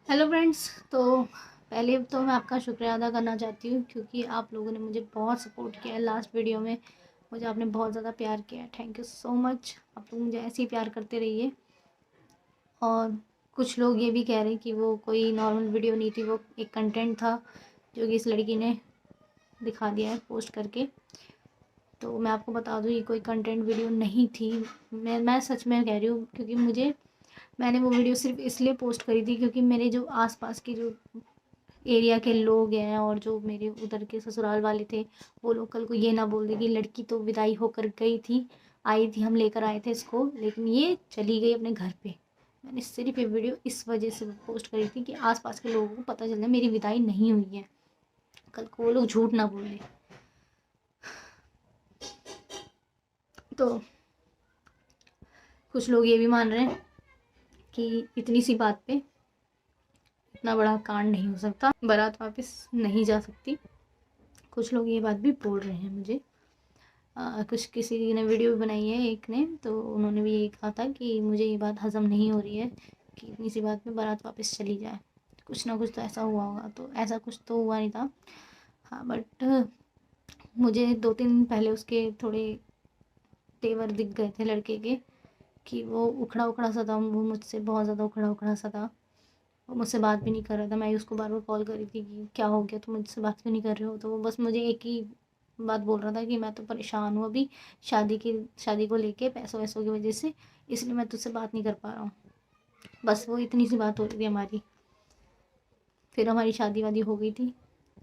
Hello friends. तो पहले तो मैं आपका शुक्रिया अदा करना चाहती हूँ क्योंकि आप लोगों ने मुझे बहुत सपोर्ट किया है। लास्ट वीडियो में मुझे आपने बहुत ज़्यादा प्यार किया है। Thank you so much. आप लोग मुझे ऐसे ही प्यार करते रहिए। और कुछ लोग ये भी कह रहे हैं कि वो कोई नॉर्मल वीडियो नहीं थी, वो एक कंटेंट था जो कि इस लड़की ने दिखा दिया है पोस्ट करके। तो मैं आपको बता दूँ, ये कोई कंटेंट वीडियो नहीं थी। मैं सच में कह रही हूँ क्योंकि मैंने वो वीडियो सिर्फ इसलिए पोस्ट करी थी क्योंकि मेरे जो आसपास के जो एरिया के लोग हैं और जो मेरे उधर के ससुराल वाले थे, वो लोग कल को ये ना बोल दे कि लड़की तो विदाई होकर गई थी, आई थी, हम लेकर आए थे इसको, लेकिन ये चली गई अपने घर पे। मैंने सिर्फ ये वीडियो इस वजह से पोस्ट करी थी कि आसपास के लोगों को पता चल जाए मेरी विदाई नहीं हुई है, कल को वो लोग झूठ ना बोले। तो कुछ लोग ये भी मान रहे हैं कि इतनी सी बात पे इतना बड़ा कांड नहीं हो सकता, बारात वापस नहीं जा सकती। कुछ लोग ये बात भी बोल रहे हैं मुझे। कुछ किसी ने वीडियो भी बनाई है एक ने, तो उन्होंने भी यही कहा था कि मुझे ये बात हज़म नहीं हो रही है कि इतनी सी बात पे बारात वापस चली जाए। कुछ ना कुछ तो ऐसा हुआ होगा, तो ऐसा कुछ तो हुआ नहीं था। हाँ, बट मुझे 2-3 दिन पहले उसके थोड़े तेवर दिख गए थे लड़के के, कि वो उखड़ा उखड़ा सा था, वो मुझसे बहुत ज़्यादा उखड़ा उखड़ा सा था। वो मुझसे बात भी नहीं कर रहा था। मैं उसको बार बार कॉल कर रही थी कि क्या हो गया, तुम मुझसे बात क्यों नहीं कर रहे हो। तो वो बस मुझे एक ही बात बोल रहा था कि मैं तो परेशान हूँ अभी शादी को लेके, पैसों वैसों की वजह से, इसलिए मैं तुझसे बात नहीं कर पा रहा हूँ। बस वो इतनी सी बात हो रही थी हमारी। फिर हमारी शादी वादी हो गई थी।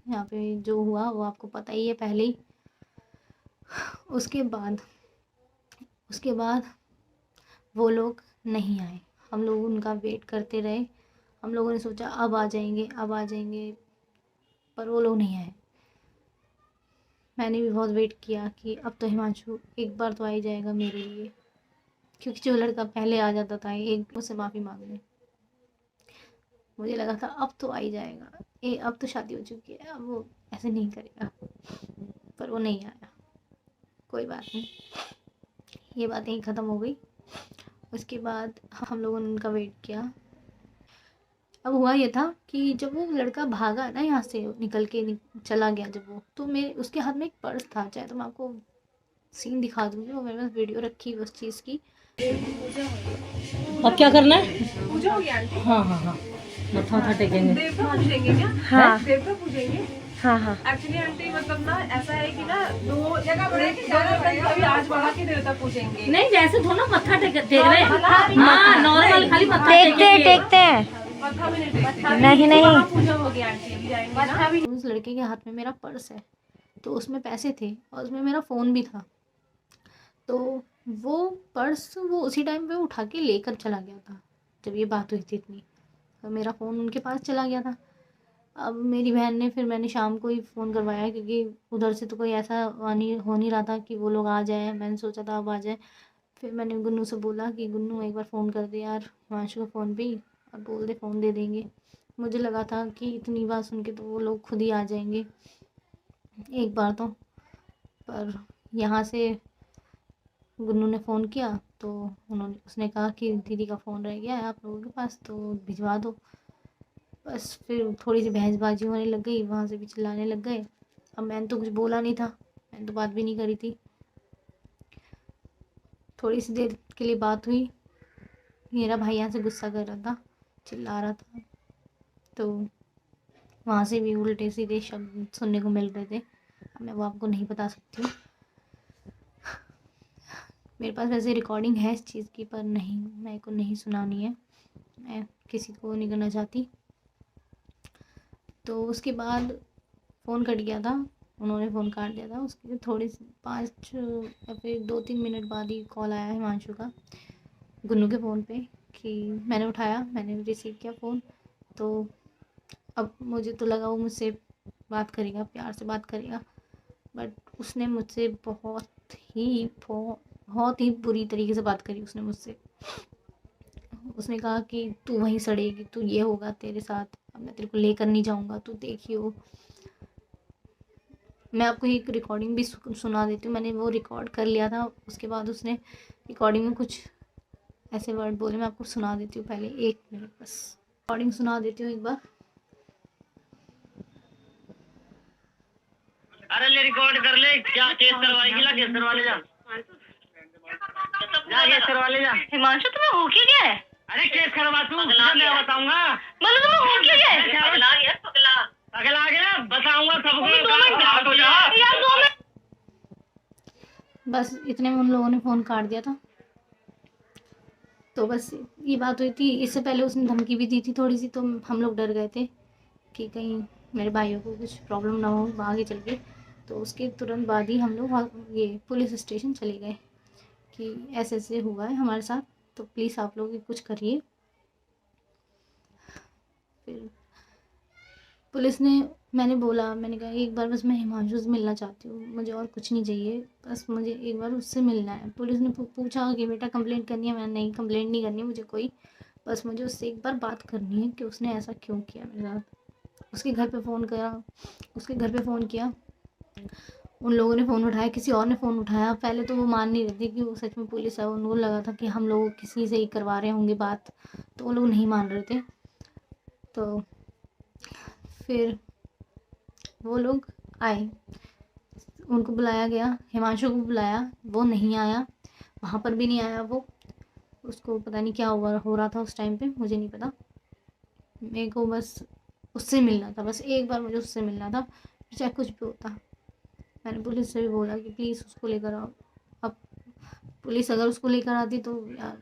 यहाँ पे जो हुआ वो आपको पता ही है पहले ही। उसके बाद उसके बाद वो लोग नहीं आए। हम लोग उनका वेट करते रहे। हम लोगों ने सोचा अब आ जाएंगे, अब आ जाएंगे, पर वो लोग नहीं आए। मैंने भी बहुत वेट किया कि अब तो हिमांशु एक बार तो आ ही जाएगा मेरे लिए, क्योंकि जो लड़का पहले आ जाता था एक मुझसे माफ़ी मांगने, मुझे लगा था अब तो आ ही जाएगा, अब तो शादी हो चुकी है, अब वो ऐसे नहीं करेगा, पर वो नहीं आया। कोई बात नहीं, ये बात यहीं ख़त्म हो गई। उसके बाद हम लोगों ने उनका वेट किया। अब हुआ ये था कि जब वो लड़का भागा ना यहाँ से निकल के चला गया, जब वो, तो मेरे उसके हाथ में एक पर्स था। चाहे तो मैं आपको सीन दिखा दूँगी, वो मेरे पास वीडियो रखी है उस चीज़ की। अब क्या करना है? पूजा होगी आंटी। हाँ हाँ हाँ, मत्था उठा टेकेंगे। देवता पूजेंगे क्या? हाँ, देवता पूजेंगे। हाँ हाँ। एक्चुअली आंटी मतलब ना ऐसा है कि ना दो जगह अभी आज बढ़ा के देवता पूजेंगे। नहीं, जैसे थो ना मत्था टेक रहे हैं। हाँ, नॉर्मल खाली मत्था टेकते हैं। नहीं नहीं, पूजा होगी आंटी, अभी जाएंगे ना। उस लड़के के हाथ में मेरा पर्स है, तो उसमें पैसे थे और उसमें मेरा फ़ोन भी था। तो वो पर्स वो उसी टाइम पे उठा के लेकर चला गया था जब ये बात हुई थी इतनी। तो मेरा फ़ोन उनके पास चला गया था। अब मेरी बहन ने, फिर मैंने शाम को ही फ़ोन करवाया क्योंकि उधर से तो कोई ऐसा हो नहीं रहा था कि वो लोग आ जाए। मैंने सोचा था अब आ जाए। फिर मैंने गुन्नू से बोला कि गुन्नू एक बार फ़ोन कर दे यार हिमांशु का फ़ोन भी, और बोल दे फ़ोन दे देंगे। मुझे लगा था कि इतनी बात सुन के तो वो लोग खुद ही आ जाएंगे एक बार तो। पर यहाँ से गुन्नू ने फ़ोन किया तो उसने कहा कि दीदी का फ़ोन रह गया है आप लोगों के पास, तो भिजवा दो। बस फिर थोड़ी सी बहसबाजी होने लग गई, वहाँ से भी चिल्लाने लग गए। अब मैंने तो कुछ बोला नहीं था, मैंने तो बात भी नहीं करी थी। थोड़ी सी देर के लिए बात हुई। मेरा भाई यहाँ से गुस्सा कर रहा था, चिल्ला रहा था, तो वहाँ से भी उल्टे सीधे शब्द सुनने को मिल रहे थे। अब मैं वो आपको नहीं बता सकती हूँ। मेरे पास वैसे रिकॉर्डिंग है इस चीज़ की, पर नहीं, मेरे को नहीं सुनानी है, मैं किसी को नहीं करना चाहती। तो उसके बाद फ़ोन कट गया था, उन्होंने फ़ोन काट दिया था। उसके थोड़ी 5 या फिर 2-3 मिनट बाद ही कॉल आया हिमांशु का गुन्नू के फ़ोन पे, कि मैंने उठाया, मैंने रिसीव किया फ़ोन। तो अब मुझे तो लगा वो मुझसे बात करेगा, प्यार से बात करेगा, बट उसने मुझसे बहुत ही बुरी तरीके से बात करी उसने मुझसे। उसने कहा कि तू वहीं सड़ेगी, तू ये होगा तेरे साथ, अब मैं तेरे को लेकर नहीं जाऊँगा, तू देखियो। मैं आपको एक रिकॉर्डिंग भी सुना देती हूँ, मैंने वो रिकॉर्ड कर लिया था। उसके बाद उसने रिकॉर्डिंग में कुछ ऐसे वर्ड बोले, मैं आपको सुना देती हूँ, पहले 1 मिनट बस। रिकॉर्डिंग सुना देती हूँ एक बार। अरे ले रिकॉर्ड कर ले, क्या केस करवाएगी? ला केस करवा ले जा, जा केस करवा ले जा। हिमांशु तुम्हें हो क्या गया है? अरे केस करवा तू, मैं बताऊंगा। मतलब तुम्हें हो क्या गया है? पगला गया, बताऊंगा सबको। बस इतने में उन लोगों ने फ़ोन काट दिया था। तो बस ये बात हुई थी। इससे पहले उसने धमकी भी दी थी थोड़ी सी, तो हम लोग डर गए थे कि कहीं मेरे भाइयों को कुछ प्रॉब्लम ना हो आगे चल के। तो उसके तुरंत बाद ही हम लोग ये पुलिस स्टेशन चले गए कि ऐसे ऐसे हुआ है हमारे साथ, तो प्लीज़ आप लोग कुछ करिए। फिर पुलिस ने, मैंने कहा एक बार बस मैं हिमांशु से मिलना चाहती हूँ, मुझे और कुछ नहीं चाहिए, बस मुझे एक बार उससे मिलना है। पुलिस ने पूछा कि बेटा कंप्लेंट करनी है? मैंने नहीं, कंप्लेंट नहीं करनी मुझे कोई, बस मुझे उससे एक बार बात करनी है कि उसने ऐसा क्यों किया मेरे साथ। उसके घर पे फ़ोन किया, उन लोगों ने फ़ोन उठाया, किसी और ने फ़ोन उठाया। पहले तो वो मान नहीं रहे थे कि वो सच में पुलिस है, उनको लगा था कि हम लोग किसी से ही करवा रहे होंगे बात, तो वो लोग नहीं मान रहे थे। तो फिर वो लोग आए, उनको बुलाया गया, हिमांशु को बुलाया, वो नहीं आया, वहाँ पर भी नहीं आया वो। उसको पता नहीं क्या हो रहा था उस टाइम पे, मुझे नहीं पता। मेरे को बस उससे मिलना था, बस एक बार मुझे उससे मिलना था, चाहे कुछ भी होता। मैंने पुलिस से भी बोला कि प्लीज़ उसको लेकर आओ। अब पुलिस अगर उसको लेकर आती तो यार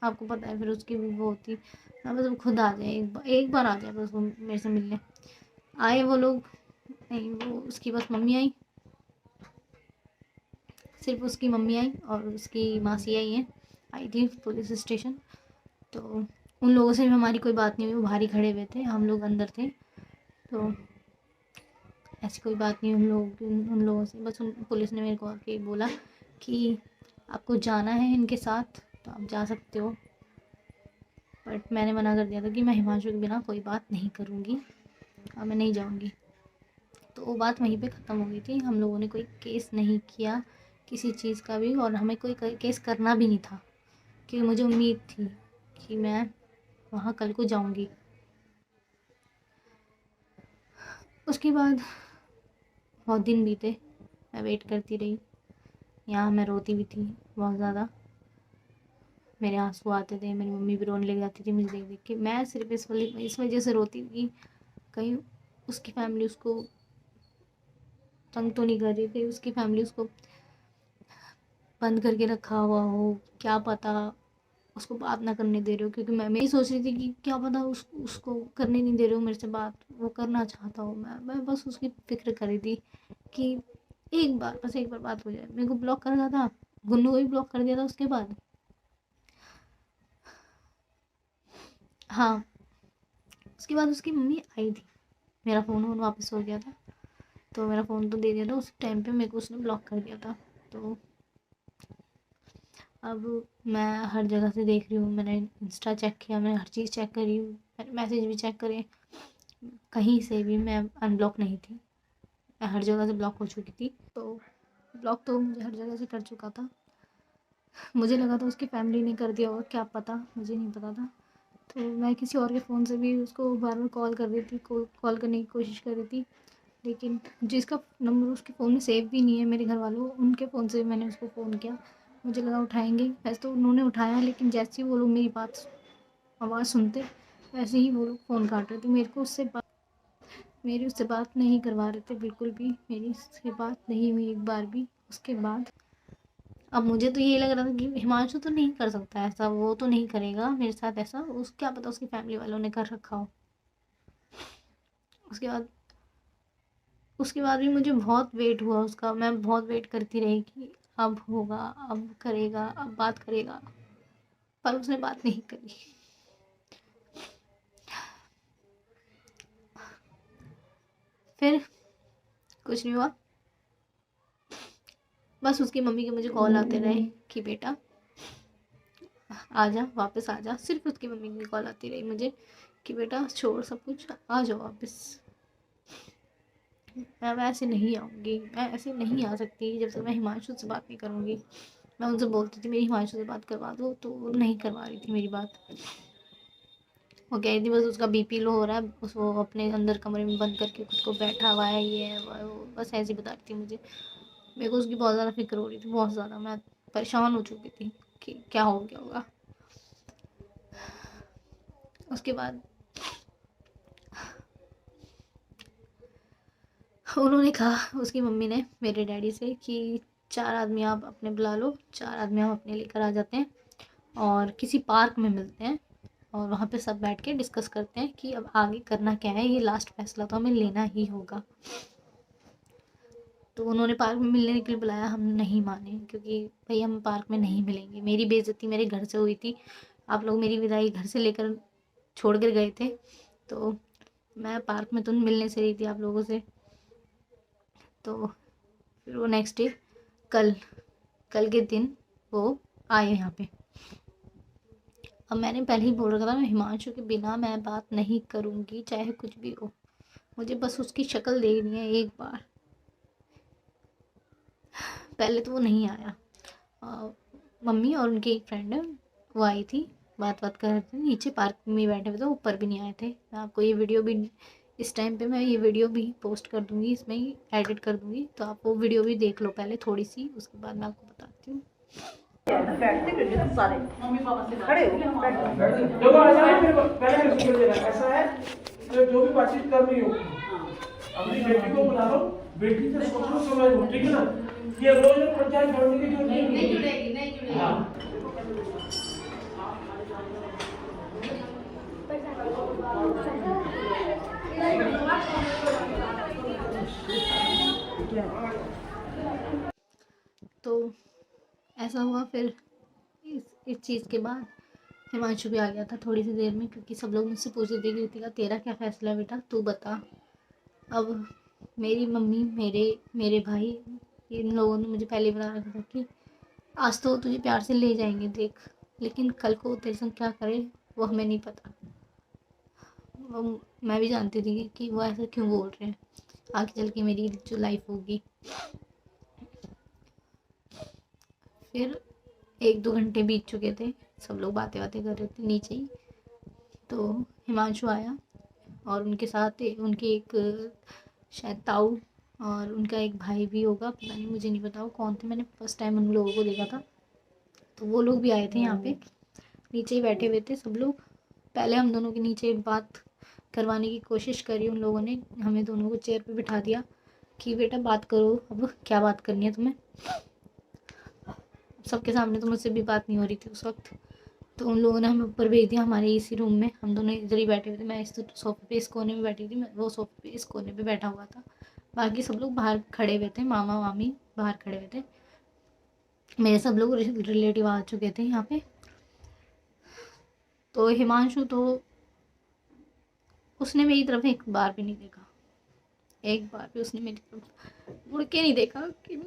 आपको पता है फिर उसकी भी वो होती। मैं बस वो खुद आ जाए, एक बार आ जाए बस वो मेरे से मिलने। आए वो लोग नहीं, वो उसकी बस मम्मी आई, सिर्फ उसकी मम्मी आई और उसकी मासी आई थी पुलिस स्टेशन। तो उन लोगों से भी हमारी कोई बात नहीं हुई, वो बाहर ही खड़े हुए थे, हम लोग अंदर थे। तो ऐसी कोई बात नहीं उन लोगों से। बस पुलिस ने मेरे को आके बोला कि आपको जाना है इनके साथ तो आप जा सकते हो, बट मैंने मना कर दिया था कि मैं हिमांशु के बिना कोई बात नहीं करूँगी और मैं नहीं जाऊँगी। तो वो बात वहीं पे ख़त्म हो गई थी। हम लोगों ने कोई केस नहीं किया किसी चीज़ का भी, और हमें कोई केस करना भी नहीं था क्योंकि मुझे उम्मीद थी कि मैं वहाँ कल को जाऊँगी। उसके बाद बहुत दिन बीते, मैं वेट करती रही, यहाँ मैं रोती भी थी बहुत ज़्यादा, मेरे आंसू आते थे, मेरी मम्मी भी रोने लग जाती थी मुझे देख देख के। मैं सिर्फ इस वजह से रोती थी कहीं उसकी फैमिली उसको तंग तो नहीं कर रही थी, उसकी फैमिली उसको बंद करके रखा हुआ हो, क्या पता उसको बात ना करने दे रहे हो। क्योंकि मैं यही सोच रही थी कि क्या पता उसको करने नहीं दे रहे हो मेरे से बात, वो करना चाहता हो। मैं बस उसकी फिक्र कर रही थी कि एक बार बात हो जाए। मेरे को ब्लॉक कर दिया था, गुन्नू को भी ब्लॉक कर दिया था उसके बाद। हाँ, उसके बाद उसकी मम्मी आई थी, मेरा फ़ोन वापस हो गया था, तो मेरा फ़ोन तो दे दिया था उस टाइम पे, मेरे को उसने ब्लॉक कर दिया था। तो अब मैं हर जगह से देख रही हूँ, मैंने इंस्टा चेक किया, मैंने हर चीज़ चेक करी, मैंने मैसेज भी चेक करे, कहीं से भी मैं अनब्लॉक नहीं थी, मैं हर जगह से ब्लॉक हो चुकी थी। तो ब्लॉक तो मुझे हर जगह से कर चुका था। मुझे लगा था उसकी फैमिली ने कर दिया होगा, क्या पता, मुझे नहीं पता था। तो मैं किसी और के फ़ोन से भी उसको बार बार कॉल कर रही थी, कॉल करने की कोशिश कर रही थी, लेकिन जिसका नंबर उसके फ़ोन में सेव भी नहीं है, मेरे घर वालों, उनके फ़ोन से मैंने उसको फ़ोन किया, मुझे लगा उठाएंगे। वैसे तो उन्होंने उठाया, लेकिन जैसे ही वो लोग मेरी आवाज़ सुनते वैसे ही वो लोग फ़ोन काट रहे थे। मेरी उससे बात नहीं करवा रहे थे बिल्कुल भी, मेरी उससे बात नहीं हुई एक बार भी उसके बाद। अब मुझे तो ये लग रहा था कि हिमांशु तो नहीं कर सकता ऐसा, वो तो नहीं करेगा मेरे साथ ऐसा, क्या पता उसकी फैमिली वालों ने कर रखा हो। उसके बाद भी मुझे बहुत वेट हुआ उसका, मैं बहुत वेट करती रही कि अब होगा, अब करेगा, अब बात करेगा, पर उसने बात नहीं करी। फिर कुछ नहीं हुआ, बस उसकी मम्मी के मुझे कॉल आते रहे कि बेटा आजा, वापस आजा। सिर्फ उसकी मम्मी की कॉल आती रही मुझे कि बेटा छोड़ सब कुछ, आ जाओ वापस। मैं ऐसे नहीं आऊँगी, मैं ऐसे नहीं आ सकती जब तक मैं हिमांशु से बात नहीं करूँगी। मैं उनसे बोलती थी मेरी हिमांशु से बात करवा दो, तो वो नहीं करवा रही थी मेरी बात। वो कह रही थी बस उसका बीपी लो हो रहा है, उस वो अपने अंदर कमरे में बंद करके खुद को बैठा हुआ है, ये है वो, बस ऐसे ही बता रही थी मुझे। मेरे को उसकी बहुत ज़्यादा फिक्र हो रही थी, बहुत ज़्यादा। मैं परेशान हो चुकी थी कि क्या हो गया होगा। उसके बाद उन्होंने कहा, उसकी मम्मी ने मेरे डैडी से कि 4 आदमी आप अपने बुला लो, 4 आदमी हम अपने लेकर आ जाते हैं और किसी पार्क में मिलते हैं और वहाँ पे सब बैठ के डिस्कस करते हैं कि अब आगे करना क्या है, ये लास्ट फैसला तो हमें लेना ही होगा। तो उन्होंने पार्क में मिलने के लिए बुलाया, हम नहीं माने क्योंकि भाई हम पार्क में नहीं मिलेंगे। मेरी बेइज्जती मेरे घर से हुई थी, आप लोग मेरी विदाई घर से लेकर छोड़ कर गए थे, तो मैं पार्क में तो मिलने से रही थी आप लोगों से। तो फिर वो नेक्स्ट डे कल के दिन वो आए यहाँ पे। अब मैंने पहले ही बोल रखा था मैं हिमांशु के बिना मैं बात नहीं करूँगी, चाहे कुछ भी हो, मुझे बस उसकी शक्ल देखनी है एक बार। पहले तो वो नहीं आया, मम्मी और उनकी एक फ्रेंड है वो आई थी, बात कर रहे थे, नीचे पार्क में बैठे हुए थे, ऊपर भी नहीं आए थे। मैं आपको ये वीडियो भी इस टाइम पे मैं ये वीडियो भी पोस्ट कर दूँगी, इसमें ही एडिट कर दूँगी, तो आप वो वीडियो भी देख लो पहले थोड़ी सी, उसके बाद मैं आपको बताती हूँ। ऐसा है जो भी बातचीत कर रही हो अपनी बेटी को बुला लो, बेटी से सोचो समझ लो, ठीक है ना। ये रोज पंचायत जोड़ने की जो नहीं जुड़ेगी। हाँ। तो ऐसा हुआ। फिर इस चीज़ के बाद हिमांशु भी आ गया था थोड़ी सी देर में, क्योंकि सब लोग मुझसे पूछ रहे थे कि रितिका तेरा क्या फ़ैसला है बेटा, तू बता। अब मेरी मम्मी, मेरे भाई, इन लोगों ने मुझे पहले बता रखा था कि आज तो तुझे प्यार से ले जाएंगे देख, लेकिन कल को तेरे संग क्या करे वो हमें नहीं पता। मैं भी जानती थी कि वो ऐसा क्यों बोल रहे हैं, आगे चल के मेरी जो लाइफ होगी। फिर 1-2 घंटे बीत चुके थे, सब लोग बातें कर रहे थे नीचे ही। तो हिमांशु आया और उनके साथ उनके एक शायद ताऊ और उनका एक भाई भी होगा, पता नहीं, मुझे नहीं पता वो कौन थे, मैंने फर्स्ट टाइम उन लोगों को देखा था। तो वो लोग भी आए थे यहाँ पे, नीचे ही बैठे हुए थे सब लोग। पहले हम दोनों के नीचे बात करवाने की कोशिश करी उन लोगों ने, हमें दोनों को चेयर पे बिठा दिया कि बेटा बात करो, अब क्या बात करनी है तुम्हें। सबके सामने तो मुझसे भी बात नहीं हो रही थी उस वक्त। तो उन लोगों ने हमें ऊपर भेज दिया हमारे इसी रूम में, हम दोनों इधर ही बैठे हुए थे। मैं इस सोफे पे इस कोने में बैठी थी, वो सोफे पे इस कोने पे बैठा हुआ था, बाकी सब लोग बाहर खड़े हुए थे, मामा मामी बाहर खड़े हुए थे। मेरे सब लोग रिलेटिव आ चुके थे यहाँ पे। तो हिमांशु तो उसने मेरी तरफ एक बार भी नहीं देखा, एक बार भी उसने मेरी तरफ मुड़ के नहीं देखा कि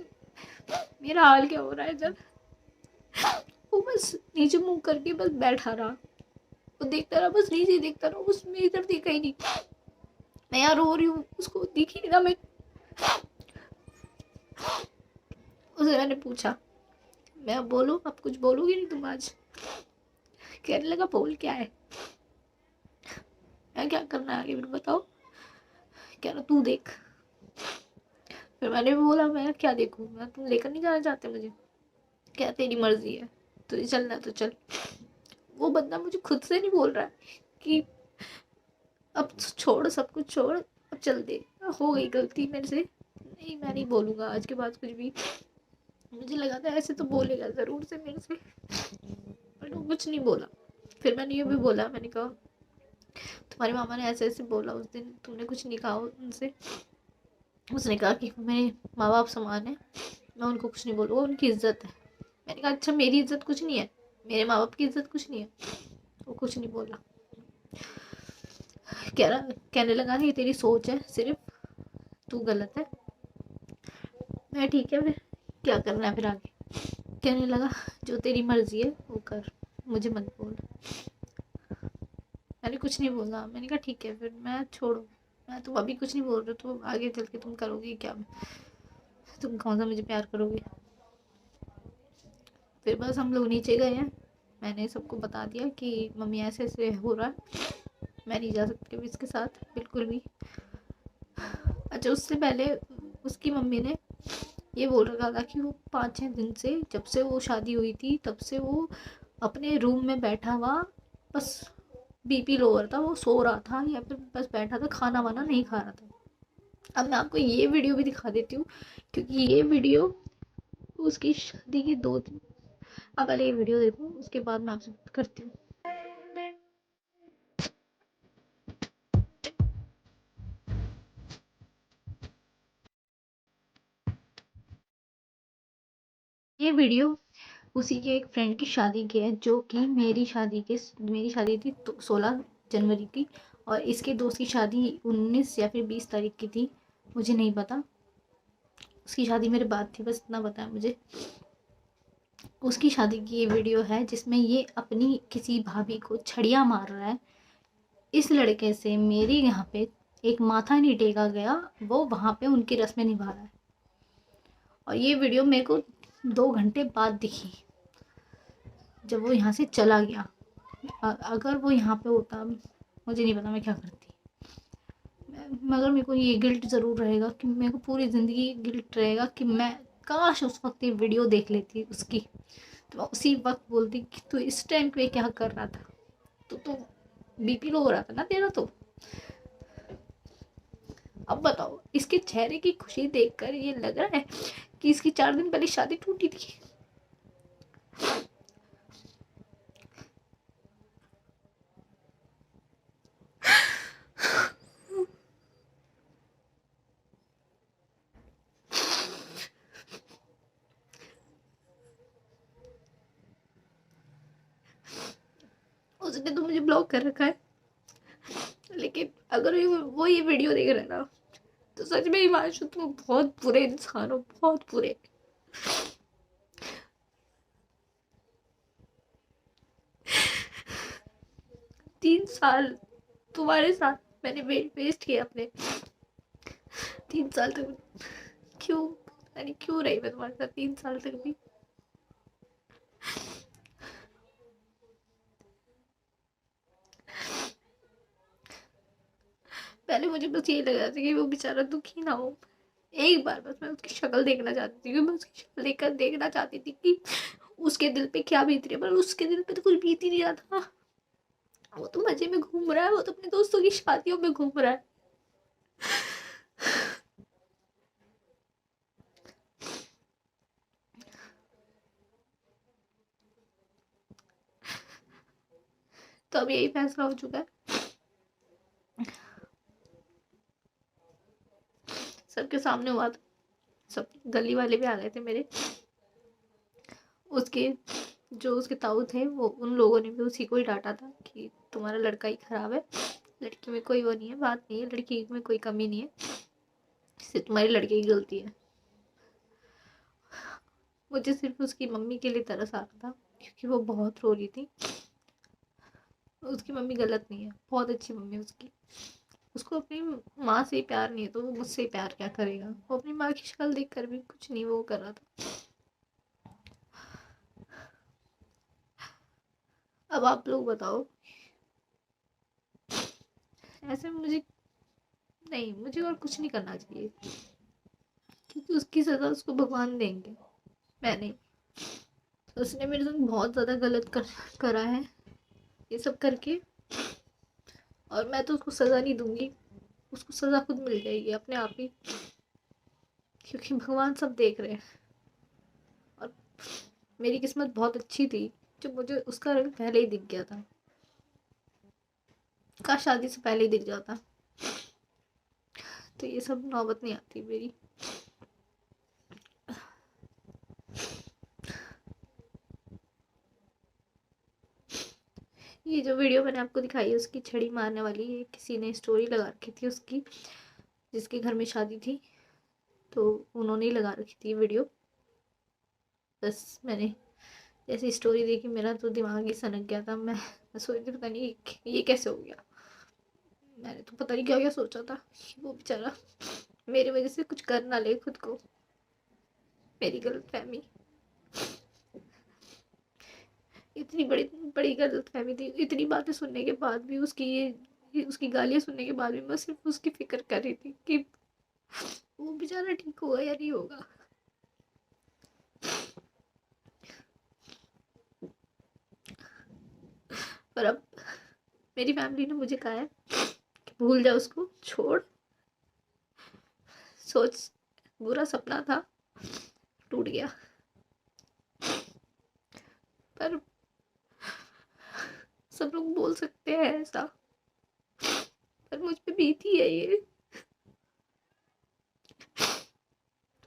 मेरा हाल क्या हो रहा है। जब वो बस नीचे मुंह करके बस बैठा रहा, वो देखता रहा, बस नीचे देखता रहा, उस मेरी तरफ देखा ही नहीं। मैं यार रो रही हूँ, उसको दिख ही नहीं रहा। मैं उसे मैंने पूछा, मैं बोलूँ, अब कुछ बोलोगी नहीं तुम आज? कहने लगा बोल क्या है, मैं क्या करना है आगे फिर बताओ। कह रहा तू देख। फिर मैंने भी बोला मैं क्या देखूँ, मैं तुम लेकर नहीं जाना चाहते मुझे? क्या तेरी मर्जी है, तुझे चलना है तो चल। वो बंदा मुझे खुद से नहीं बोल रहा है कि अब छोड़, सब कुछ छोड़, अब चल दे, हो गई गलती मेरे से, नहीं मैं नहीं बोलूँगा आज के बाद कुछ भी। मुझे लगा था ऐसे तो बोलेगा ज़रूर से मेरे से, पर वो कुछ नहीं बोला। फिर मैंने ये भी बोला, मैंने कहा तुम्हारे मामा ने ऐसे ऐसे बोला उस दिन, तुमने कुछ नहीं कहा उनसे? उसने कहा कि मेरे माँ बाप समान है, मैं उनको कुछ नहीं बोलूँगा, उनकी इज्जत है। मैंने कहा अच्छा मेरी इज्जत कुछ नहीं है, मेरे माँ बाप की इज्जत कुछ नहीं है? वो कुछ नहीं बोला। कहने लगा ये तेरी सोच है सिर्फ, तू गलत है। मैं ठीक है, फिर क्या करना है फिर आगे? कहने लगा जो तेरी मर्जी है वो कर, मुझे मत बोल। मैंने कुछ नहीं बोला, मैंने कहा ठीक है फिर, मैं छोड़ो, मैं तुम अभी कुछ नहीं बोल रहे तो आगे चल के तुम करोगे क्या, तुम कौन सा मुझे प्यार करोगे? फिर बस हम लोग नीचे गए हैं, मैंने सबको बता दिया कि मम्मी ऐसे ऐसे हो रहा है, मैं नहीं जा सकती अभी इसके साथ बिल्कुल भी। अच्छा, उससे पहले उसकी मम्मी ने ये बोल रखा था कि वो 5-6 दिन से, जब से वो शादी हुई थी तब से वो अपने रूम में बैठा हुआ, बस बीपी लोअर था, वो सो रहा था या फिर बस बैठा था, खाना वाना नहीं खा रहा था। अब मैं आपको ये वीडियो भी दिखा देती हूँ, क्योंकि ये वीडियो उसकी शादी के 2 दिन, अब पहले ये वीडियो देखो, उसके बाद मैं आपसे बात करती हूँ। ये वीडियो उसी के एक फ्रेंड की शादी की है, जो कि मेरी शादी थी तो 16 जनवरी की, और इसके दोस्त की शादी 19 या फिर 20 तारीख की थी, मुझे नहीं पता। उसकी शादी मेरे बाद थी, बस इतना पता है मुझे। उसकी शादी की ये वीडियो है जिसमें ये अपनी किसी भाभी को छड़िया मार रहा है। इस लड़के से मेरे यहाँ पे एक माथा नहीं टेका गया, वो वहाँ पे उनकी रस्में निभा रहा है। और ये वीडियो मेरे को 2 घंटे बाद दिखी, जब वो यहाँ से चला गया। अगर वो यहाँ पे होता, मुझे नहीं पता मैं क्या करती। मगर मेरे को ये गिल्ट ज़रूर रहेगा, कि मेरे को पूरी ज़िंदगी गिल्ट रहेगा कि मैं काश उस वक्त ये वीडियो देख लेती उसकी, तो मैं उसी वक्त बोलती कि तू इस टाइम पे क्या कर रहा था, तो बीपी लो हो रहा था ना तेरा। तो अब बताओ, इसके चेहरे की खुशी देखकर ये लग रहा है कि इसकी 4 दिन पहले शादी टूटी थी। उसने तो मुझे ब्लॉक कर रखा है, लेकिन अगर वो ये वीडियो देख रहा है ना, तो सच में हिमांशु तुम बहुत बुरे इंसान हो, बहुत बुरे। 3 साल तुम्हारे साथ मैंने वेस्ट किया अपने। 3 साल तक क्यों, यानी क्यों रही मैं तुम्हारे साथ 3 साल तक भी। पहले मुझे बस ये लगा था कि वो बेचारा दुखी ना हो। एक बार बस मैं उसकी शक्ल देखना चाहती थी, मैं उसकी शक्ल देखकर देखना चाहती थी कि उसके दिल पे क्या बीत रही है, पर उसके दिल पे तो कुछ बीत ही नहीं रहा था। वो तो मजे में घूम रहा है, वो तो अपने दोस्तों की शादियों में घूम रहा है। तो अब यही फैसला हो चुका है। सबके सामने हुआ था, सब गली वाले भी आ गए थे मेरे। उसके जो उसके ताऊ थे, वो उन लोगों ने भी उसी को ही डांटा था कि तुम्हारा लड़का ही खराब है, लड़की में कोई वो नहीं है, बात नहीं है, लड़की में कोई कमी नहीं है, सिर्फ तुम्हारी लड़के की गलती है। मुझे सिर्फ उसकी मम्मी के लिए तरस आ रहा था, क्योंकि वो बहुत रो रही थी। उसकी मम्मी गलत नहीं है, बहुत अच्छी मम्मी है उसकी। उसको अपनी माँ से ही प्यार नहीं है, तो वो मुझसे ही प्यार क्या करेगा। वो अपनी माँ की शक्ल देख कर भी कुछ नहीं वो कर रहा था। अब आप लोग बताओ, ऐसे मुझे नहीं, मुझे और कुछ नहीं करना चाहिए, क्योंकि उसकी सज़ा उसको भगवान देंगे, मैं नहीं। उसने मेरे साथ बहुत ज़्यादा गलत करा है ये सब करके, और मैं तो उसको सज़ा नहीं दूंगी, उसको सज़ा खुद मिल जाएगी अपने आप ही, क्योंकि भगवान सब देख रहे हैं। और मेरी किस्मत बहुत अच्छी थी, जो मुझे उसका रंग पहले ही दिख गया था, का शादी से पहले ही दिख जाता, तो ये सब नौबत नहीं आती मेरी। ये जो वीडियो मैंने आपको दिखाई है उसकी छड़ी मारने वाली, ये किसी ने स्टोरी लगा रखी थी उसकी, जिसके घर में शादी थी, तो उन्होंने ही लगा रखी थी वीडियो। बस मैंने जैसी स्टोरी देखी, मेरा तो दिमाग ही सनक गया था। मैं सोच रही पता नहीं ये कैसे हो गया। मैंने तो पता नहीं क्या क्या सोचा था कि वो बेचारा मेरी वजह से कुछ कर ना ले खुद को। मेरी गलतफहमी, इतनी बड़ी बड़ी गलतफहमी थी। इतनी बातें सुनने के बाद भी उसकी ये उसकी गालियाँ सुनने के बाद भी मैं सिर्फ उसकी फिक्र कर रही थी कि वो बेचारा ठीक होगा या नहीं होगा। पर अब मेरी फैमिली ने मुझे कहा है कि भूल जा उसको, छोड़, सोच, बुरा सपना था, टूट गया। पर सब लोग बोल सकते हैं ऐसा, पर मुझ पे बीती है ये।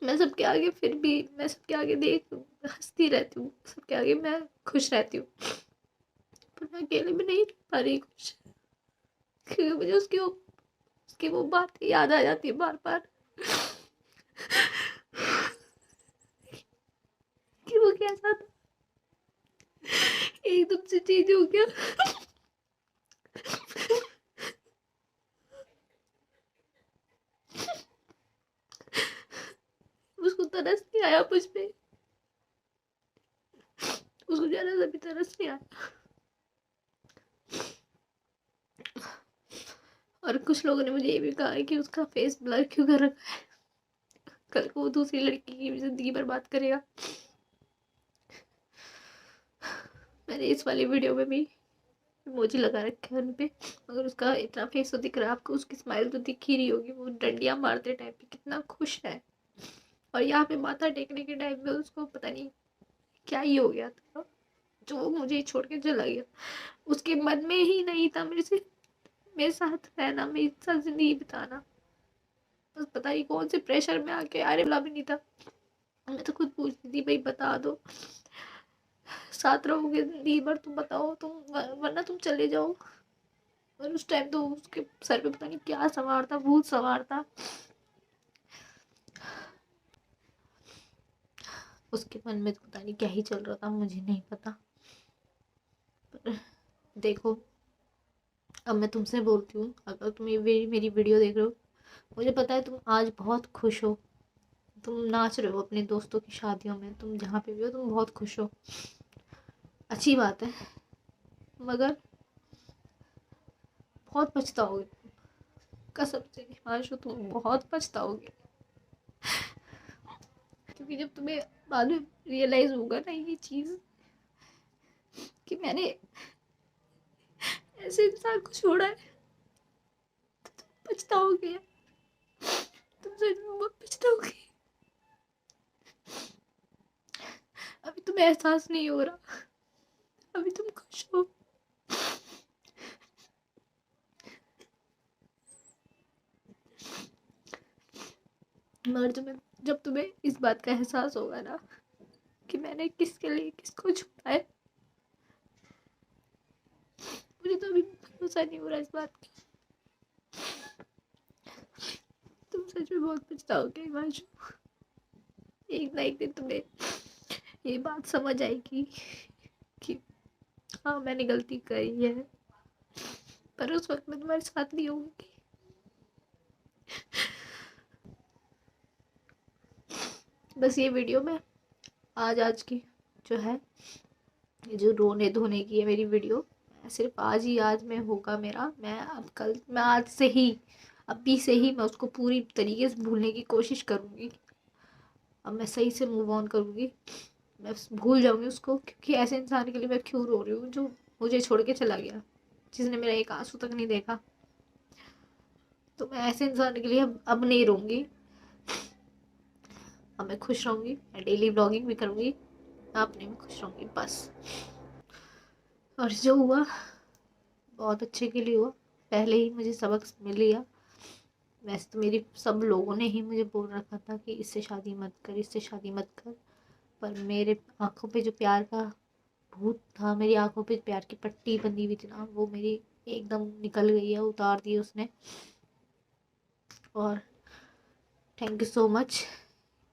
मैं सबके आगे फिर भी, मैं सबके आगे देख हंसती रहती हूँ, सबके आगे मैं खुश रहती हूँ, पर मैं अकेले में नहीं रह पा रही कुछ, क्योंकि मुझे उसकी वो बातें याद आ जाती है बार बार कि वो कैसा था, एकदम से चेंज हो गया। उसको तरस नहीं आया मुझ पे, उसको जरा सा भी तरस नहीं आया। और कुछ लोगों ने मुझे ये भी कहा है कि उसका फेस ब्लर क्यों कर रखा है, कल को वो दूसरी लड़की की जिंदगी बर्बाद करेगा। मैंने इस वाली वीडियो में भी इमोजी लगा रखे हैं उन पे, अगर उसका इतना फेस तो दिख रहा है आपको, उसकी स्माइल तो दिख ही रही होगी, वो डंडियां मारते टाइम पे कितना खुश है। और यहाँ पे माथा टेकने के टाइम पे उसको पता नहीं क्या ही हो गया था, जो वो मुझे छोड़ के चला गया। उसके मन में ही नहीं था मेरे साथ रहना, मेरे साथ जिंदगी बिताना, बस पता नहीं कौन से प्रेशर में आके, अरे बोला भी नहीं था। मैं तो खुद पूछती थी भाई बता दो, साथ रहोगे जिंदगी भर, तुम बताओ, तुम वरना तुम चले जाओ। और उस टाइम तो उसके सर पे पता नहीं क्या सवार था, भूत सवार था। उसके मन में तो पता नहीं क्या ही चल रहा था, मुझे नहीं पता। पर देखो, अब मैं तुमसे बोलती हूँ, अगर तुम ये मेरी वीडियो देख रहे हो, मुझे पता है तुम आज बहुत खुश हो, तुम नाच रहे हो अपने दोस्तों की शादियों में, तुम जहाँ पे भी हो तुम बहुत खुश हो, अच्छी बात है, मगर बहुत पछताओगे, कसम से हिमांशु तुम बहुत पछताओगे। क्योंकि जब तुम्हें बाद में रियलाइज होगा ना ये चीज़ कि मैंने ऐसे इंसान को छोड़ा है, तो तुम पछताओगे, तुम सच में बहुत पछताओगे। अभी तुम्हें एहसास नहीं हो रहा, अभी तुम खुश हो। मगर जब तुम्हें इस बात का एहसास होगा ना कि मैंने किसके लिए किसको छोड़ा है, मुझे तो अभी भरोसा नहीं हो रहा इस बात की, तुम सच में बहुत पछताओगे हिमांशु। एक ना एक दिन तुम्हें ये बात समझ आएगी कि हाँ मैंने गलती करी है, पर उस वक्त मैं तुम्हारे साथ नहीं होंगी। बस ये वीडियो में आज की जो है, ये जो रोने धोने की है मेरी वीडियो, सिर्फ आज में होगा मेरा। मैं आज से ही, अभी से ही मैं उसको पूरी तरीके से भूलने की कोशिश करूँगी। अब मैं सही से मूव ऑन करूँगी, मैं भूल जाऊँगी उसको, क्योंकि ऐसे इंसान के लिए मैं क्यों रो रही हूँ जो मुझे छोड़ के चला गया, जिसने मेरा एक आंसू तक नहीं देखा। तो मैं ऐसे इंसान के लिए अब नहीं रोऊंगी, अब मैं खुश रहूँगी, मैं डेली ब्लॉगिंग भी करूँगी, मैं अपने में खुश रहूँगी बस। और जो हुआ बहुत अच्छे के लिए हुआ, पहले ही मुझे सबक मिल लिया। वैसे तो मेरी सब लोगों ने ही मुझे बोल रखा था कि इससे शादी मत कर, इससे शादी मत कर, पर मेरे आँखों पे जो प्यार का भूत था, मेरी आँखों पे प्यार की पट्टी बंधी हुई थी ना, वो मेरी एकदम निकल गई है, उतार दी उसने। और थैंक यू सो मच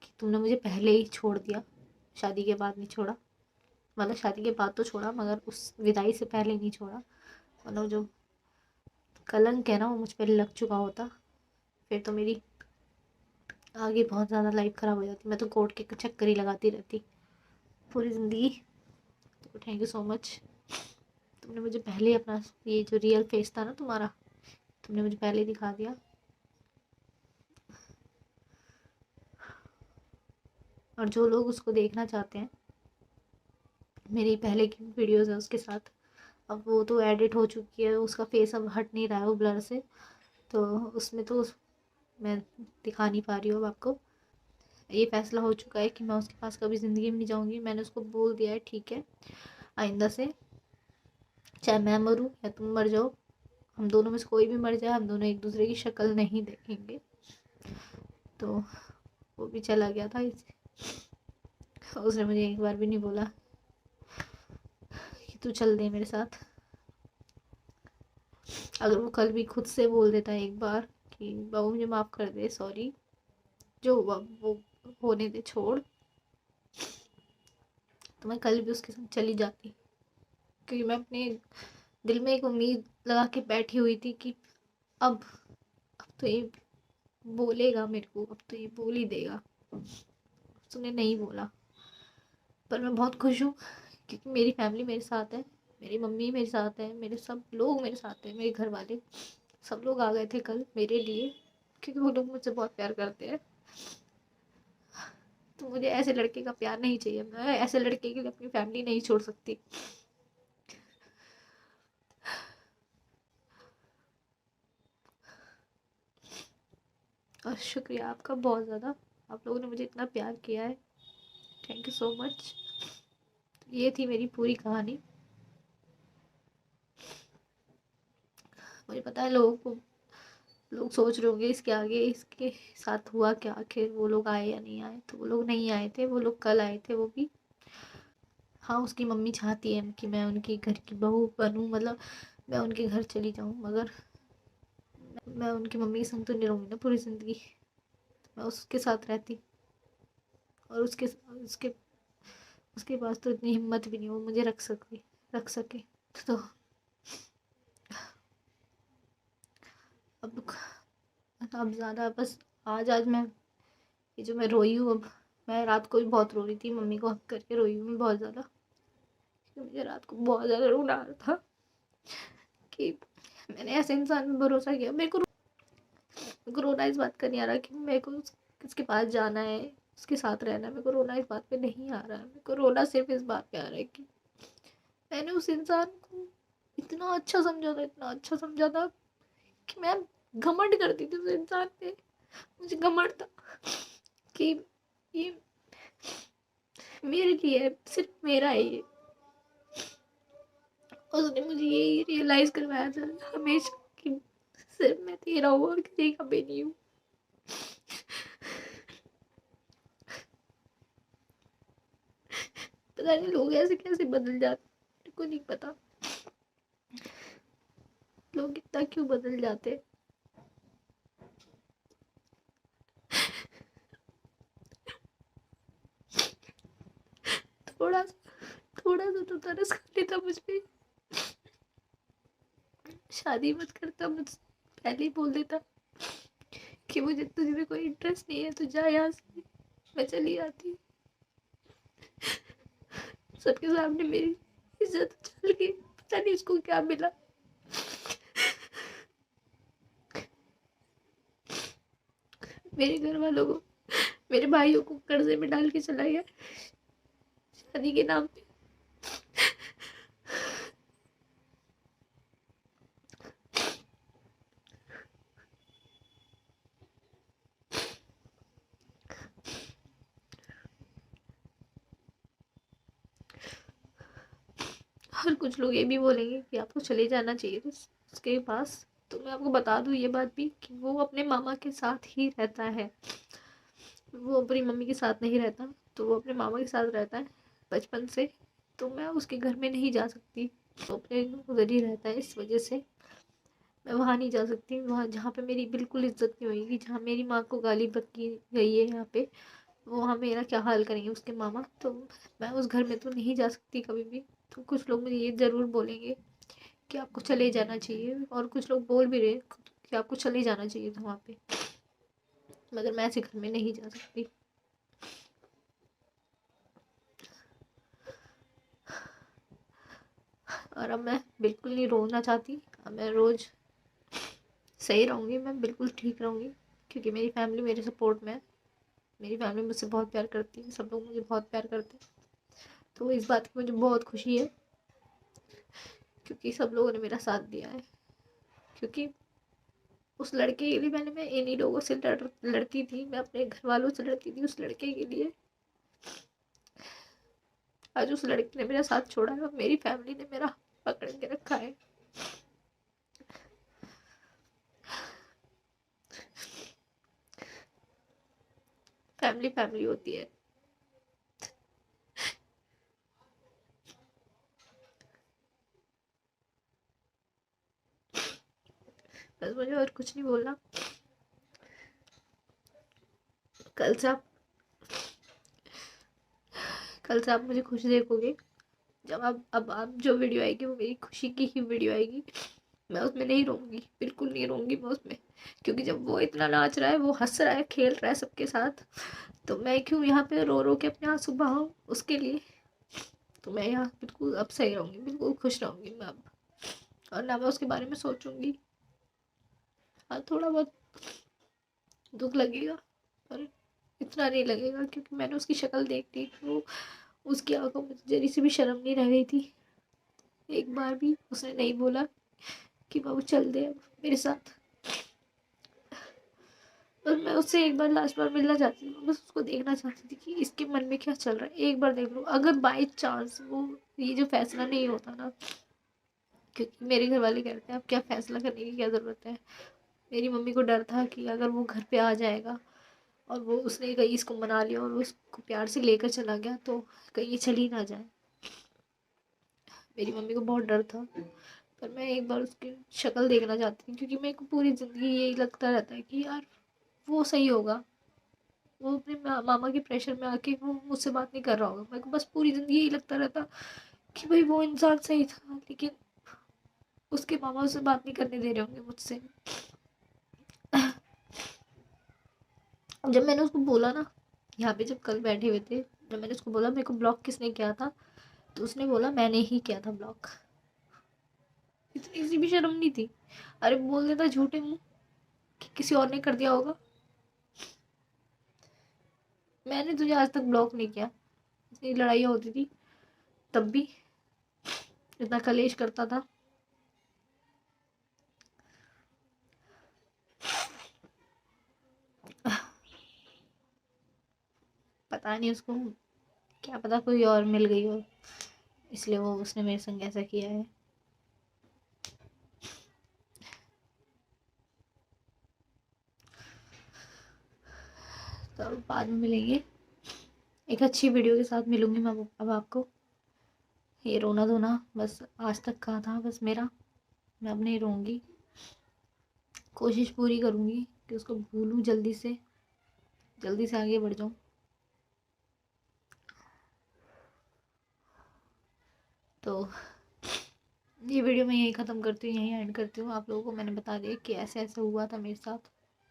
कि तुमने मुझे पहले ही छोड़ दिया, शादी के बाद नहीं छोड़ा। मतलब शादी के बाद तो छोड़ा, मगर उस विदाई से पहले नहीं छोड़ा, वरना जो कलंक है ना वो मुझ पर लग चुका होता, फिर तो मेरी आगे बहुत ज़्यादा लाइफ ख़राब हो जाती, मैं तो कोर्ट के चक्कर ही लगाती रहती पूरी ज़िंदगी। तो थैंक यू सो मच, तुमने मुझे पहले अपना ये जो रियल फेस था ना तुम्हारा, तुमने मुझे पहले दिखा दिया। और जो लोग उसको देखना चाहते हैं, मेरी पहले की वीडियोज़ है उसके साथ, अब वो तो एडिट हो चुकी है, उसका फेस अब हट नहीं रहा है वो ब्लर से, तो उसमें तो मैं दिखा नहीं पा रही हूँ अब आपको। ये फैसला हो चुका है कि मैं उसके पास कभी ज़िंदगी में नहीं जाऊँगी। मैंने उसको बोल दिया है, ठीक है, आइंदा से चाहे मैं मरूँ या तुम मर जाओ, हम दोनों में से कोई भी मर जाए, हम दोनों एक दूसरे की शक्ल नहीं देखेंगे। तो वो भी चला गया था उसने मुझे एक बार भी नहीं बोला कि तू चल दे मेरे साथ। अगर वो कल भी खुद से बोल देता है एक बार कि बाबू मुझे माफ़ कर दे, सॉरी, जो हुआ वो होने दे, छोड़, तो मैं कल भी उसके साथ चली जाती। क्योंकि मैं अपने दिल में एक उम्मीद लगा के बैठी हुई थी कि अब तो ये बोलेगा मेरे को, अब तो ये बोल ही देगा। उसने नहीं बोला, पर मैं बहुत खुश हूँ क्योंकि मेरी फैमिली मेरे साथ है, मेरी मम्मी मेरे साथ है, मेरे सब लोग मेरे साथ हैं, मेरे घर वाले सब लोग आ गए थे कल मेरे लिए, क्योंकि वो लोग मुझसे बहुत प्यार करते हैं। तो मुझे ऐसे लड़के का प्यार नहीं चाहिए, मैं ऐसे लड़के के लिए अपनी फैमिली नहीं छोड़ सकती। और शुक्रिया आपका बहुत ज़्यादा, आप लोगों ने मुझे इतना प्यार किया है, थैंक यू सो मच। ये थी मेरी पूरी कहानी। मुझे पता है लोग सोच रहे होंगे इसके आगे इसके साथ हुआ क्या, आखिर वो लोग आए या नहीं आए। तो वो लोग नहीं आए थे, वो लोग कल आए थे वो भी। हाँ, उसकी मम्मी चाहती है कि मैं उनकी घर की बहू बनूँ, मतलब मैं उनके घर चली जाऊँ, मगर मैं उनकी मम्मी के संग तो नहीं रहूँगी ना पूरी ज़िंदगी। मैं उसके साथ रहती, और उसके उसके पास तो इतनी हिम्मत भी नहीं वो मुझे रख सके। तो अब ज़्यादा बस आज मैं ये जो मैं रोई हूँ, अब मैं रात को भी बहुत रो रही थी, मम्मी को हक करके रोई हूँ मैं बहुत ज़्यादा, क्योंकि मुझे रात को बहुत ज़्यादा रोना आ रहा था कि मैंने ऐसे इंसान पर भरोसा किया। मेरे को रोना इस बात का नहीं आ रहा कि मेरे को किसके पास जाना है, उसके साथ रहना है, मेरे को रोना इस बात पे नहीं आ रहा है। मेरे को रोना सिर्फ इस बात पे आ रहा है कि मैंने उस इंसान को इतना अच्छा समझा था, इतना अच्छा समझा था कि मैं घमंड करती थी उस इंसान पे। मुझे घमंड था कि ये मेरे लिए है, सिर्फ मेरा है ये। उसने मुझे यही रियलाइज करवाया था हमेशा कि सिर्फ मैं तेरा हूँ और किसी का भी नहीं हूँ। पता नहीं लोग ऐसे कैसे बदल जाते, मेरे को नहीं पता लोग इतना क्यों बदल जाते। थोड़ा सा तो तरस कर लेता मुझ पे, शादी मत करता मुझसे, पहले ही बोल देता कि मुझे तुझे में कोई इंटरेस्ट नहीं है, तू जा यहाँ से, मैं चली जाती। सबके सामने मेरी इज्जत चल गई, पता नहीं उसको क्या मिला। मेरे घर वालों को, मेरे भाइयों को कर्जे में डाल के चला गया शादी के नाम पे। और कुछ लोग ये भी बोलेंगे कि आपको चले जाना चाहिए था उसके पास। तो मैं आपको बता दूं ये बात भी कि वो अपने मामा के साथ ही रहता है, वो अपनी मम्मी के साथ नहीं रहता, तो वो अपने मामा के साथ रहता है बचपन से। तो मैं उसके घर में नहीं जा सकती, वो अपने उधर ही रहता है, इस वजह से मैं वहाँ नहीं जा सकती। वहाँ जहाँ पे मेरी बिल्कुल इज्जत नहीं होगी, जहाँ मेरी माँ को गाली बकी गई है यहाँ पे, वहाँ मेरा क्या हाल करेंगे उसके मामा। तो मैं उस घर में तो नहीं जा सकती कभी भी। तो कुछ लोग मुझे ये ज़रूर बोलेंगे कि आपको चले जाना चाहिए, और कुछ लोग बोल भी रहे हैं कि आपको चले जाना चाहिए था वहाँ पे, मगर मैं ऐसे घर में नहीं जा सकती। और अब मैं बिल्कुल नहीं रोना चाहती। अब मैं रोज़ सही रहूँगी, मैं बिल्कुल ठीक रहूँगी, क्योंकि मेरी फैमिली मेरे सपोर्ट में है। मेरी फैमिली मुझसे बहुत प्यार करती है, सब लोग मुझे बहुत प्यार करते हैं। तो इस बात की मुझे बहुत खुशी है, क्योंकि सब लोगों ने मेरा साथ दिया है। क्योंकि उस लड़के के लिए मैं इन्हीं लोगों से लड़ती थी, मैं अपने घर वालों से लड़ती थी उस लड़के के लिए। आज उस लड़के ने मेरा साथ छोड़ा है और मेरी फैमिली ने मेरा पकड़ के रखा है। फैमिली फैमिली होती है। बस मुझे और कुछ नहीं बोलना। कल से आप मुझे खुश देखोगे। जब आप जो वीडियो आएगी वो मेरी खुशी की ही वीडियो आएगी। मैं उसमें नहीं रोऊंगी, बिल्कुल नहीं रोऊंगी मैं उसमें, क्योंकि जब वो इतना नाच रहा है, वो हंस रहा है, खेल रहा है सबके साथ, तो मैं क्यों यहाँ पे रो रो के अपने आंसू बहाऊं उसके लिए। तो मैं यहाँ बिल्कुल अब सही रहूंगी, बिल्कुल खुश रहूंगी मैं अब, और ना मैं उसके बारे में सोचूंगी। हाँ, थोड़ा बहुत दुख लगेगा, पर इतना नहीं लगेगा, क्योंकि मैंने उसकी शक्ल देख ली, वो उसकी आंखों में जरी सी भी शर्म नहीं रह गई थी। एक बार भी उसने नहीं बोला कि बाबू चल दे अब मेरे साथ। बस मैं उससे एक बार लास्ट बार मिलना चाहती थी, बस उसको देखना चाहती थी कि इसके मन में क्या चल रहा है, एक बार देख लो। अगर बाई चांस वो ये जो फैसला नहीं होता ना, क्योंकि मेरे घर वाले कहते हैं अब क्या फैसला करने की क्या ज़रूरत है। मेरी मम्मी को डर था कि अगर वो घर पे आ जाएगा और वो उसने कहीं इसको मना लिया और वो उसको प्यार से लेकर चला गया, तो कहीं ये चली ना जाए। मेरी मम्मी को बहुत डर था, पर मैं एक बार उसकी शक्ल देखना चाहती थी, क्योंकि मेरे को पूरी ज़िंदगी यही लगता रहता है कि यार वो सही होगा, वो अपने मामा के प्रेशर में आके वो मुझसे बात नहीं कर रहा होगा। मेरे को बस पूरी ज़िंदगी यही लगता रहता कि भाई वो इंसान सही था, लेकिन उसके मामा उससे बात नहीं करने दे रहे होंगे मुझसे। जब मैंने उसको बोला ना, यहाँ पे जब कल बैठे हुए थे, जब मैंने उसको बोला मेरे को ब्लॉक किसने किया था, तो उसने बोला मैंने ही किया था ब्लॉक। इतनी सी भी शर्म नहीं थी। अरे बोल देता झूठे मुंह कि किसी और ने कर दिया होगा। मैंने तुझे आज तक ब्लॉक नहीं किया। इतनी लड़ाइयाँ होती थी तब भी, इतना कलेश करता था। पता नहीं उसको, क्या पता कोई और मिल गई हो, इसलिए वो उसने मेरे संग ऐसा किया है। तो अब बाद में मिलेंगे, एक अच्छी वीडियो के साथ मिलूंगी मैं अब आपको। ये रोना धोना बस आज तक का था बस मेरा, मैं अब नहीं रोऊंगी। कोशिश पूरी करूंगी कि उसको भूलूं, जल्दी से आगे बढ़ जाऊं। तो ये वीडियो मैं यहीं ख़त्म करती हूँ, यहीं एंड करती हूँ। आप लोगों को मैंने बता दिया कि ऐसे ऐसे हुआ था मेरे साथ।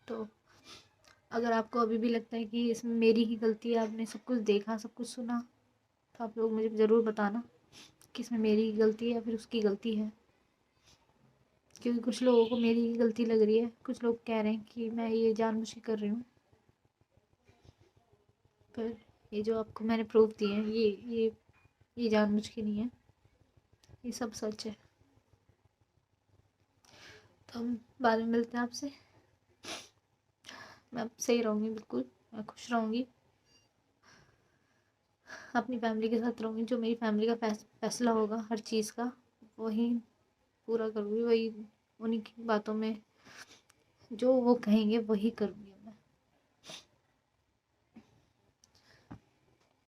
तो अगर आपको अभी भी लगता है कि इसमें मेरी ही गलती है, आपने सब कुछ देखा, सब कुछ सुना, तो आप लोग मुझे ज़रूर बताना कि इसमें मेरी ही गलती है या फिर उसकी गलती है। क्योंकि कुछ लोगों को मेरी ही गलती लग रही है, कुछ लोग कह रहे हैं कि मैं ये जानबूझ के कर रही हूँ, पर ये जो आपको मैंने प्रूफ दिए हैं ये जानबूझ के नहीं है, ये सब सच है। तो हम बाद में मिलते हैं आपसे। मैं अब सही रहूँगी, बिल्कुल मैं खुश रहूँगी, अपनी फैमिली के साथ रहूँगी। जो मेरी फैमिली का फैसला होगा हर चीज़ का, वही पूरा करूँगी, वही उन्हीं की बातों में जो वो कहेंगे वही करूँगी।